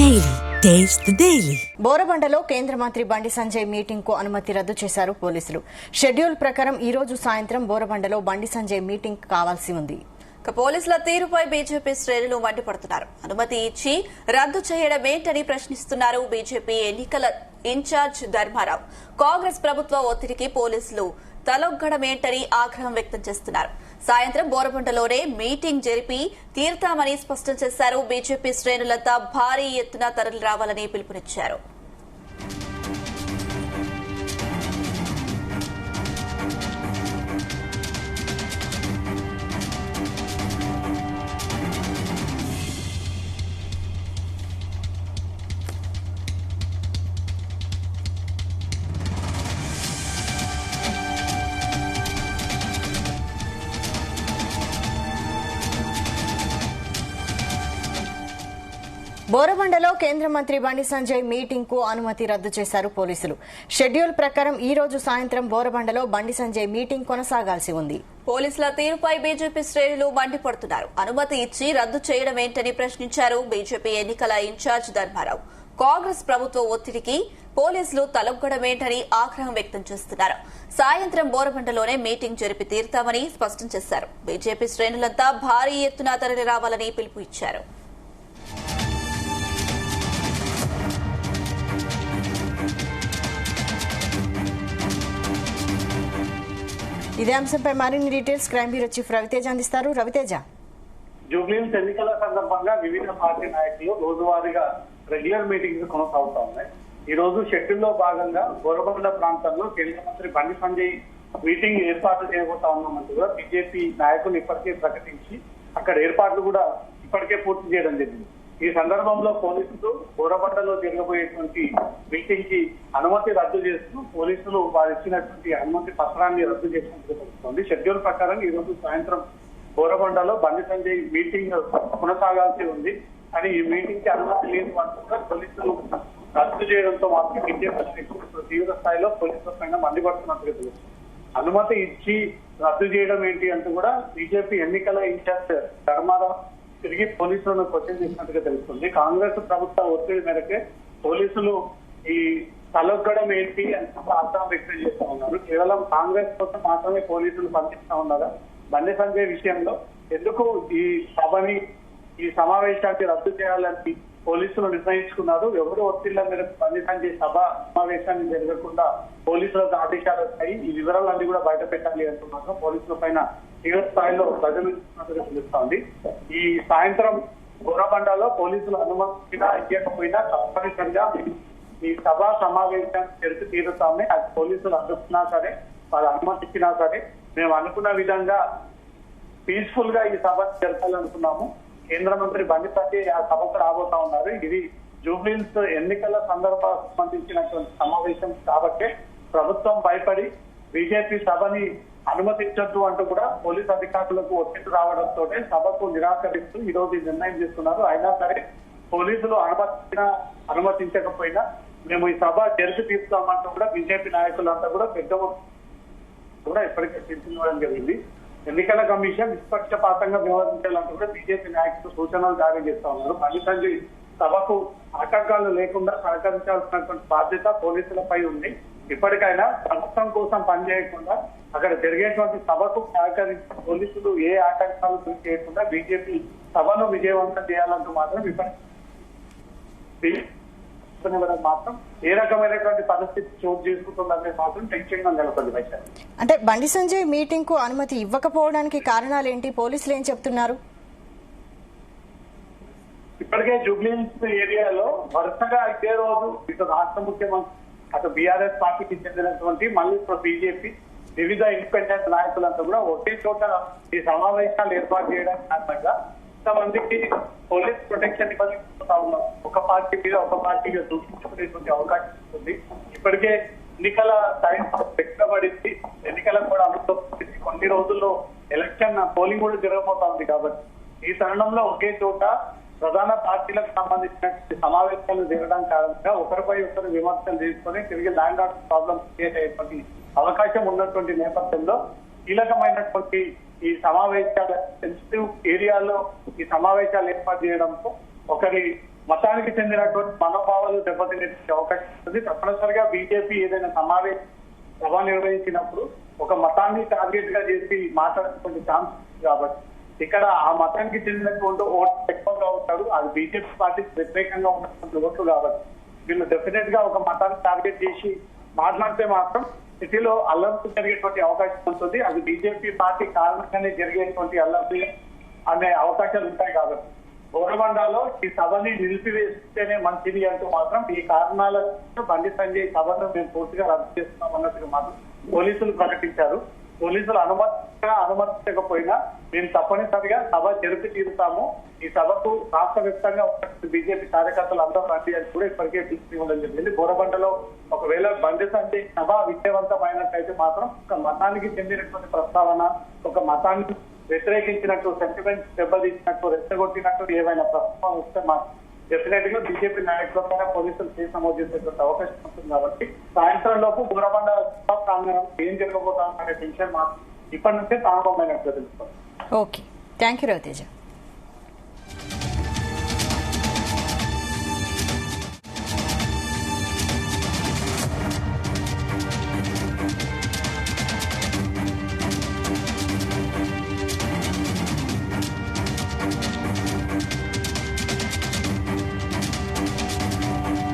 Daily taste the daily. బోరబండలో కేంద్ర మంత్రి బండి సంజయ్ మీటింగ్ కు అనుమతి రద్దు చేశారు పోలీసులు. షెడ్యూల్ ప్రకారం ఈ రోజు సాయంత్రం బోరబండలో బండి సంజయ్ మీటింగ్ కావాల్సి ఉంది. పోలీసుల తీరుపై బీజేపీ శ్రేణులు మండిపడుతున్నారు. అనుమతి ఇచ్చి రద్దు చేయడమేంటని ప్రశ్నిస్తున్నారు బీజేపీ ఎన్నికల ఇన్ఛార్జ్ ధర్మారావు. కాంగ్రెస్ ప్రభుత్వ ఒత్తిడికి పోలీసులు తలొగ్గడమేంటని ఆగ్రహం వ్యక్తం చేస్తున్నారు. సాయంత్రం బోరబండలోనే మీటింగ్ జరిపి తీరుతామని స్పష్టం చేశారు. బీజేపీ శ్రేణులంతా భారీ ఎత్తున తరలి రావాలని పిలుపునిచ్చారు. బోరబండలో కేంద్ర మంత్రి బండి సంజయ్ మీటింగ్ కు అనుమతి రద్దు చేశారు పోలీసులు. షెడ్యూల్ ప్రకారం ఈ రోజు సాయంత్రం బోరబండలో బండి సంజయ్ మీటింగ్ కొనసాగాల్సి ఉంది. పోలీసుల తీరుపై బీజేపీ శ్రేణులు మండిపడుతున్నారు. అనుమతి ఇచ్చి రద్దు చేయడమేంటని ప్రశ్నించారు బీజేపీ ఎన్నికల ఇన్ఛార్జ్ ధర్మారావు. కాంగ్రెస్ ప్రభుత్వ ఒత్తిడికి పోలీసులు తలొగ్గడమేంటని ఆగ్రహం వ్యక్తం చేస్తున్నారు. సాయంత్రం బోరబండలోనే మీటింగ్ జరిపి తీరుతామని స్పష్టం చేశారు. బీజేపీ శ్రేణులంతా భారీ ఎత్తున తరలి రావాలని పిలుపు ఇచ్చారు. ఇదే అంశంపై మరిన్ని details crime bureau chief Raviteja అందిస్తారు. రవితేజ, జూబ్లీహిల్స్ ఎన్నికల సందర్భంగా వివిధ పార్టీ నాయకులు రోజువారీగా రెగ్యులర్ మీటింగ్స్ కొనసాగుతా ఉన్నాయి. ఈ రోజు షెడ్యూల్ లో భాగంగా బోరబండ ప్రాంతంలో కేంద్ర మంత్రి బండి సంజయ్ మీటింగ్ ఏర్పాట్లు చేయబోతా ఉన్నట్టుగా బీజేపీ నాయకులు ఇప్పటికే ప్రకటించి అక్కడ ఏర్పాట్లు కూడా ఇప్పటికే పూర్తి చేయడం జరిగింది. ఈ సందర్భంలో పోలీసులు బోరబండలో జరగబోయేటువంటి మీటింగ్ కి అనుమతి రద్దు చేస్తూ పోలీసులు వారు ఇచ్చినటువంటి అనుమతి పత్రాన్ని రద్దు చేసినట్టు తెలుస్తోంది. షెడ్యూల్ ప్రకారం ఈ రోజు సాయంత్రం బోరబండలో బండి సంజయ్ మీటింగ్ కొనసాగాల్సి ఉంది. కానీ ఈ మీటింగ్ కి అనుమతి లేని అంటూ పోలీసులు రద్దు చేయడంతో మాత్రం బీజేపీ తీవ్ర స్థాయిలో పోలీసుల పైన మండిపడుతున్నట్టుగా తెలుస్తుంది. అనుమతి ఇచ్చి రద్దు చేయడం ఏంటి అంటూ కూడా బీజేపీ ఎన్నికల ఇన్ఛార్జ్ ధర్మారావు తిరిగి పోలీసులను క్వశ్చన్ చేసినట్టుగా తెలుస్తుంది. కాంగ్రెస్ ప్రభుత్వ ఒత్తిడి మేరకే పోలీసులు ఈ తలొగ్గడం ఏంటి అని ఆగ్రహం వ్యక్తం చేస్తూ ఉన్నారు. కేవలం కాంగ్రెస్ కోసం మాత్రమే పోలీసులు పనిచేస్తా ఉన్నారా? బండి సంజయ్ విషయంలో ఎందుకు ఈ సభని ఈ సమావేశాన్ని రద్దు చేయాలని పోలీసులు నిర్ణయించుకున్నారు? ఎవరు ఒత్తిళ్ల మేరకు బండి సంజయ్ సమావేశాన్ని జరగకుండా పోలీసులకు ఆదేశాలు వచ్చాయి. ఈ వివరాలన్నీ కూడా బయట పెట్టాలి అంటున్నారు. పోలీసుల పైన తీవ్ర స్థాయిలో ప్రజలు తెలుస్తోంది. ఈ సాయంత్రం బోరబండలో పోలీసులు అనుమతిగా ఇవ్వకపోయినా తప్పనిసరిగా ఈ సభా సమావేశాన్ని జరిపి తీరుతామని అది పోలీసులు అడ్డుకున్నా సరే వాళ్ళు అనుమతి ఇచ్చినా సరే మేము అనుకున్న విధంగా పీస్ఫుల్ గా ఈ సభ జరపాలనుకున్నాము. కేంద్ర మంత్రి బండి సంజయ్ ఆ సభకు రాబోతా ఉన్నారు. ఇది జూబ్లీహిల్స్ ఎన్నికల సందర్భానికి సంబంధించినటువంటి సమావేశం కాబట్టి ప్రభుత్వం భయపడి బీజేపీ సభని అనుమతించద్దు అంటూ కూడా పోలీస్ అధికారులకు ఒత్తిడి రావడంతో సభకు నిరాకరిస్తూ ఈ రోజు నిర్ణయం తీసుకున్నారు. అయినా సరే పోలీసులు అనుమతించకపోయినా మేము ఈ సభ జరిపి తీసుకోమంటూ కూడా బీజేపీ నాయకులంతా కూడా పెద్ద కూడా ఇప్పటికే తీర్చివ్వడం జరిగింది. ఎన్నికల కమిషన్ నిష్పక్షపాతంగా వ్యవహరించాలంటూ కూడా బీజేపీ నాయకులు సూచనలు జారీ చేస్తా ఉన్నారు. బండి సంజయ్ సభకు ఆటంకాలు లేకుండా సహకరించాల్సినటువంటి బాధ్యత పోలీసులపై ఉంది. ఇప్పటికైనా ప్రభుత్వం కోసం పనిచేయకుండా అక్కడ జరిగేటువంటి సభకు సహకరించిన పోలీసులు ఏ ఆటంకాలు చేయకుండా బీజేపీ సభను విజయవంతం చేయాలంటూ మాత్రం మాత్రం ఏ రకమైనటువంటి పరిస్థితి చోటు చేసుకుంటుందనే మాత్రం టెన్షన్ గా నెలకొంది. అంటే బండి సంజయ్ మీటింగ్ కు అనుమతి ఇవ్వకపోవడానికి కారణాలు ఏంటి? పోలీసులు ఏం చెప్తున్నారు? ఇప్పటికే జూబ్లీహిల్స్ ఏరియాలో వరుసగా ఇదే రోజు ఇటు రాష్ట్ర ముఖ్యమంత్రి అటు బీఆర్ఎస్ పార్టీకి చెందినటువంటి మళ్ళీ ఇప్పుడు బీజేపీ వివిధ ఇండిపెండెంట్ నాయకులంతా కూడా ఒకే చోట ఈ సమావేశాలు ఏర్పాటు చేయడానికి కారణంగా కొంతమందికి పోలీస్ ప్రొటెక్షన్ ఇవ్వలేకపోతా ఉన్నారు. ఒక పార్టీ మీద ఒక పార్టీగా దూషించుకునేటువంటి అవకాశం ఉంటుంది. ఇప్పటికే ఎన్నికల టైం పెట్టబడింది. ఎన్నికలకు కూడా అమలు కొన్ని రోజుల్లో ఎలక్షన్ పోలింగ్ కూడా జరగబోతా ఉంది. కాబట్టి ఈ తరుణంలో ఒకే చోట ప్రధాన పార్టీలకు సంబంధించిన సమావేశాలు జరగడం కారణంగా ఒకరిపై ఒకరు విమర్శలు తీసుకొని తిరిగి ల్యాండ్ ఆర్డర్ ప్రాబ్లం క్రియేట్ అయ్యేటువంటి అవకాశం ఉన్నటువంటి నేపథ్యంలో కీలకమైనటువంటి ఈ సమావేశాల సెన్సిటివ్ ఏరియాలో ఈ సమావేశాలు ఏర్పాటు చేయడంతో ఒకరి మతానికి చెందినటువంటి మనోభావాలు దెబ్బతినే అవకాశం ఉంటుంది. తప్పనిసరిగా బీజేపీ ఏదైనా సమావేశం సభ నిర్వహించినప్పుడు ఒక మతాన్ని టార్గెట్ గా చేసి మాట్లాడుకునే ఛాన్స్ ఉంది కాబట్టి ఇక్కడ ఆ మతానికి చెందినటువంటి ఓట్లు ఎక్కువగా ఉంటాడు. అది బీజేపీ పార్టీకి వ్యతిరేకంగా ఉన్నటువంటి ఓట్లు కాబట్టి వీళ్ళు డెఫినెట్ గా ఒక మతాన్ని టార్గెట్ చేసి మాట్లాడితే మాత్రం సిటీలో అల్లర్లు జరిగేటువంటి అవకాశం ఉంటుంది. అది బీజేపీ పార్టీ కారణంగానే జరిగేటువంటి అల్లర్లు అనే అవకాశాలు ఉంటాయి కాబట్టి బోరబండలో ఈ సభని నిలిపివేస్తేనే మంచిది అంటూ మాత్రం ఈ కారణాలతో బండి సంజయ్ సభను మేము పూర్తిగా రద్దు చేస్తున్నాం అన్నట్టుగా మాత్రం పోలీసులు ప్రకటించారు. పోలీసులు అనుమతించకపోయినా మేము తప్పనిసరిగా సభ జరిపి తీరుతాము. ఈ సభకు రాష్ట్ర వ్యాప్తంగా బీజేపీ కార్యకర్తలు అందరూ రండి అని కూడా ఇప్పటికే ఇవ్వడం జరిగింది. బోరబండలో ఒకవేళ బండి సంజయ్ సభ విజయవంతమైనట్లయితే మాత్రం ఒక మతానికి చెందినటువంటి ప్రస్తావన, ఒక మతాన్ని వ్యతిరేకించినట్టు, సెంటిమెంట్ దెబ్బతీసినట్టు, రెచ్చగొట్టినట్టు ఏవైనా ప్రస్తావన వస్తే మాకు డెఫినెట్ గా బీజేపీ నాయకులపైన పోలీసులు కేసు నమోదు చేసేటువంటి అవకాశం ఉంటుంది. కాబట్టి సాయంత్రం లోపు బోరబండ ప్రాంగణం ఏం జరగబోతాం అనే టెన్షన్ మాత్రం ఇప్పటి నుంచే ప్రారంభమైనట్లు తెలుస్తుంది. Okay, thank you Raviteja.